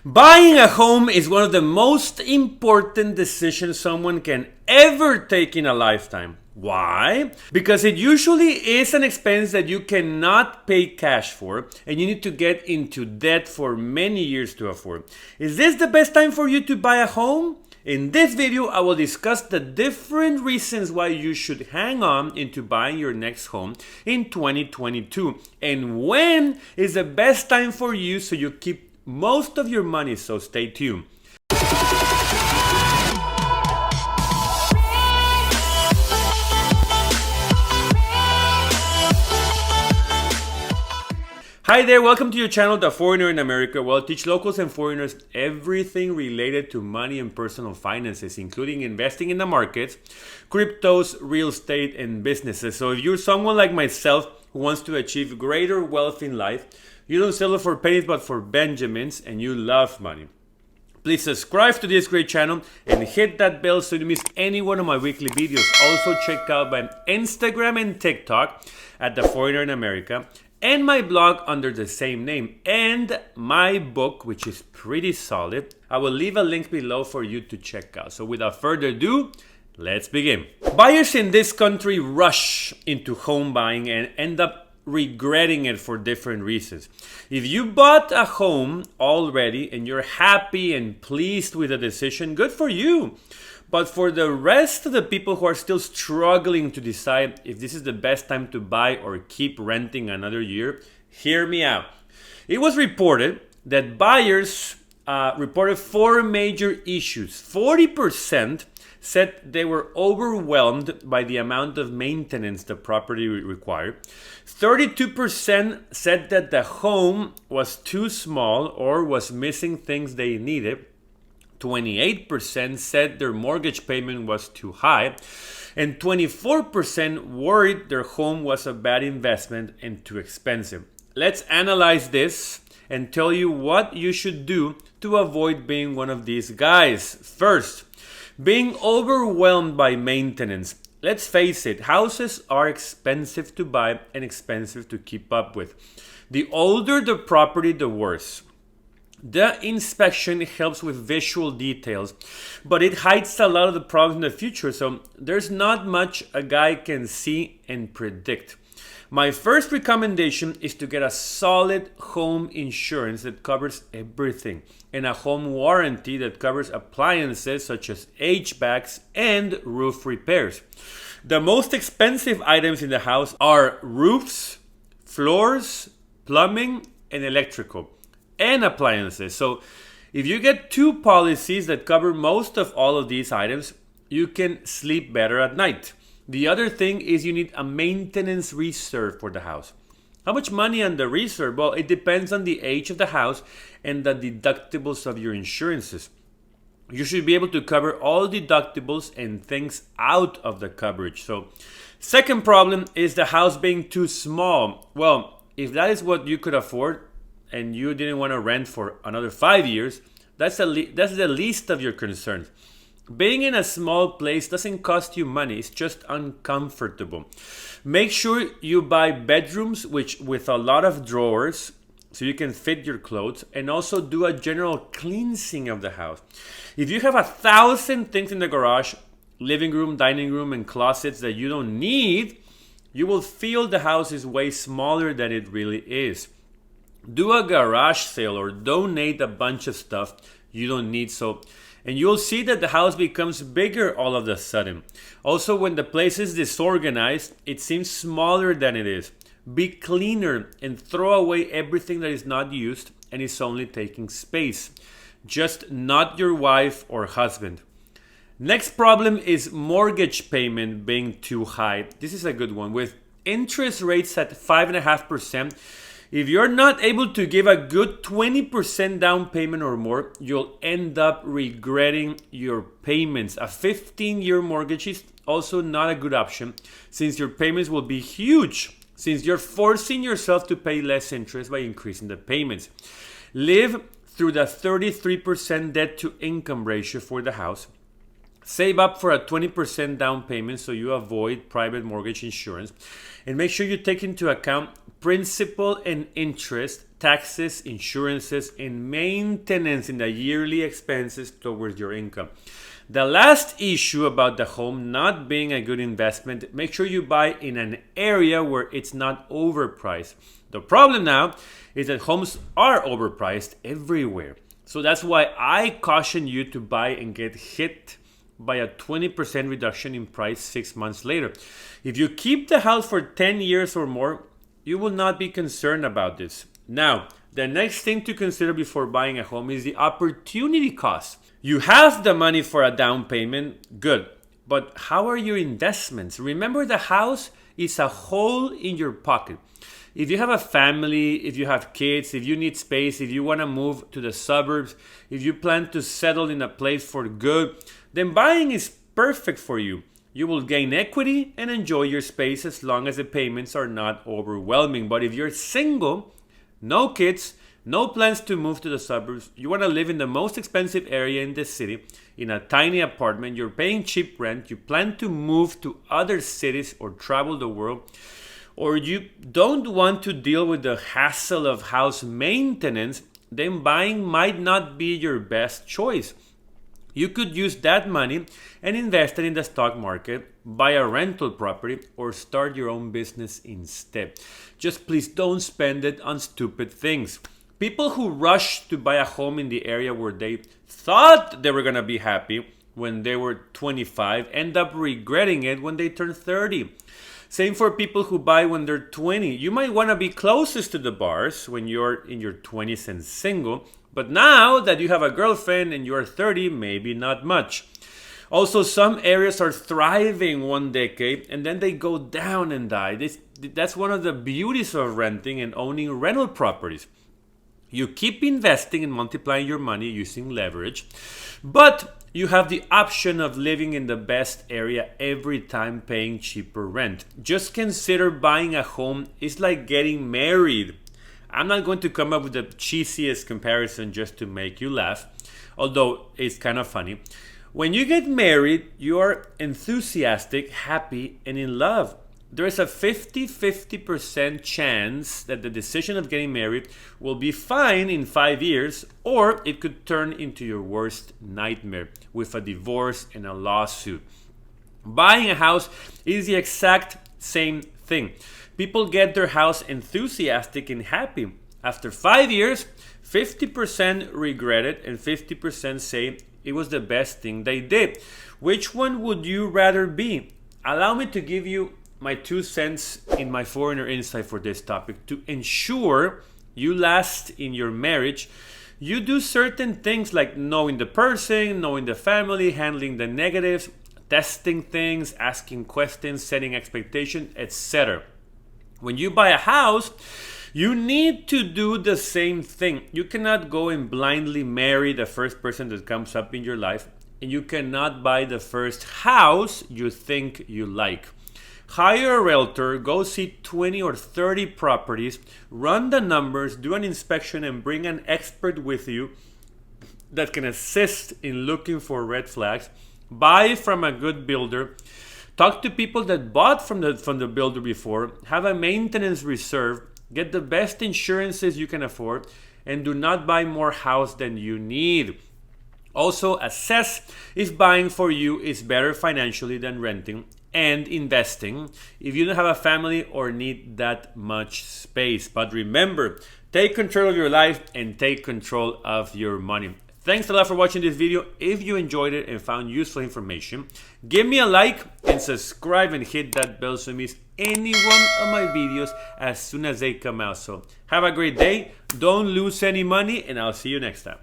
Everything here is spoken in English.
Buying a home is one of the most important decisions someone can ever take in a lifetime. Why? Because it usually is an expense that you cannot pay cash for and you need to get into debt for many years to afford. Is this the best time for you to buy a home? In this video, I will discuss the different reasons why you should hang on into buying your next home in 2022 and when is the best time for you so you keep most of your money, so stay tuned. Hi there, welcome to your channel, The Foreigner in America, where I'll teach locals and foreigners everything related to money and personal finances, including investing in the markets, cryptos, real estate, and businesses. So if you're someone like myself who wants to achieve greater wealth in life, you don't settle for pennies but for Benjamins, and you love money, please subscribe to this great channel and hit that bell so you don't miss any one of my weekly videos. Also check out my Instagram and TikTok at The Foreigner in America, and my blog under the same name, and my book, which is pretty solid. I will leave a link below for you to check out. So without further ado, let's begin. Buyers in this country rush into home buying and end up regretting it for different reasons. If you bought a home already and you're happy and pleased with the decision, good for you. But for the rest of the people who are still struggling to decide if this is the best time to buy or keep renting another year, hear me out. It was reported that buyers reported four major issues. 40% said they were overwhelmed by the amount of maintenance the property required. 32% said that the home was too small or was missing things they needed. 28% said their mortgage payment was too high. And 24% worried their home was a bad investment and too expensive. Let's analyze this and tell you what you should do to avoid being one of these guys. First, being overwhelmed by maintenance. Let's face it, houses are expensive to buy and expensive to keep up with. The older the property, the worse. The inspection helps with visual details, but it hides a lot of the problems in the future, so there's not much a guy can see and predict. My first recommendation is to get a solid home insurance that covers everything and a home warranty that covers appliances such as HVACs and roof repairs. The most expensive items in the house are roofs, floors, plumbing, and electrical, and appliances. So if you get two policies that cover most of all of these items, you can sleep better at night. The other thing is you need a maintenance reserve for the house. How much money on the reserve? Well, it depends on the age of the house and the deductibles of your insurances. You should be able to cover all deductibles and things out of the coverage. So, second problem is the house being too small. Well, if that is what you could afford and you didn't want to rent for another 5 years, that's the least of your concerns. Being in a small place doesn't cost you money, it's just uncomfortable. Make sure you buy bedrooms with a lot of drawers so you can fit your clothes, and also do a general cleansing of the house. If you have 1,000 things in the garage, living room, dining room, and closets that you don't need, you will feel the house is way smaller than it really is. Do a garage sale or donate a bunch of stuff you don't need, and you'll see that the house becomes bigger all of a sudden. Also, when the place is disorganized, it seems smaller than it is. Be cleaner and throw away everything that is not used and is only taking space. Just not your wife or husband. Next problem is mortgage payment being too high. This is a good one. With interest rates at 5.5%, if you're not able to give a good 20% down payment or more, you'll end up regretting your payments. A 15-year mortgage is also not a good option since your payments will be huge, since you're forcing yourself to pay less interest by increasing the payments. Live through the 33% debt to income ratio for the house. Save up for a 20% down payment so you avoid private mortgage insurance. And make sure you take into account principal and interest taxes, insurances, and maintenance in the yearly expenses towards your income. The last issue about the home not being a good investment, make sure you buy in an area where it's not overpriced. The problem now is that homes are overpriced everywhere. So that's why I caution you to buy and get hit by a 20% reduction in price 6 months later. If you keep the house for 10 years or more, you will not be concerned about this. Now, the next thing to consider before buying a home is the opportunity cost. You have the money for a down payment, good. But how are your investments? Remember, the house is a hole in your pocket. If you have a family, if you have kids, if you need space, if you want to move to the suburbs, if you plan to settle in a place for good, then buying is perfect for you. You will gain equity and enjoy your space as long as the payments are not overwhelming. But if you're single, no kids, no plans to move to the suburbs, you want to live in the most expensive area in the city, in a tiny apartment, you're paying cheap rent, you plan to move to other cities or travel the world, or you don't want to deal with the hassle of house maintenance, then buying might not be your best choice. You could use that money and invest it in the stock market, buy a rental property, or start your own business instead. Just please don't spend it on stupid things. People who rush to buy a home in the area where they thought they were going to be happy when they were 25 end up regretting it when they turn 30. Same for people who buy when they're 20. You might want to be closest to the bars when you're in your 20s and single, but now that you have a girlfriend and you're 30, maybe not much. Also, some areas are thriving one decade and then they go down and die. That's one of the beauties of renting and owning rental properties. You keep investing and multiplying your money using leverage, but you have the option of living in the best area every time paying cheaper rent. Just consider buying a home is like getting married. I'm not going to come up with the cheesiest comparison just to make you laugh, although it's kind of funny. When you get married, you are enthusiastic, happy, and in love. There is a 50-50% chance that the decision of getting married will be fine in 5 years, or it could turn into your worst nightmare with a divorce and a lawsuit. Buying a house is the exact same thing. People get their house enthusiastic and happy. After 5 years, 50% regret it and 50% say it was the best thing they did. Which one would you rather be? Allow me to give you my 2 cents in my foreigner insight for this topic. To ensure you last in your marriage, you do certain things like knowing the person, knowing the family, handling the negatives, testing things, asking questions, setting expectations, etc. When you buy a house, you need to do the same thing. You cannot go and blindly marry the first person that comes up in your life, and you cannot buy the first house you think you like. Hire a realtor, go see 20 or 30 properties, run the numbers, do an inspection, and bring an expert with you that can assist in looking for red flags. Buy from a good builder. Talk to people that bought from the builder before. Have a maintenance reserve. Get the best insurances you can afford. And do not buy more house than you need. Also, assess if buying for you is better financially than renting and investing if you don't have a family or need that much space. But remember, take control of your life and take control of your money. Thanks a lot for watching this video. If you enjoyed it and found useful information, give me a like and subscribe and hit that bell so you miss any one of my videos as soon as they come out. So have a great day, don't lose any money, and I'll see you next time.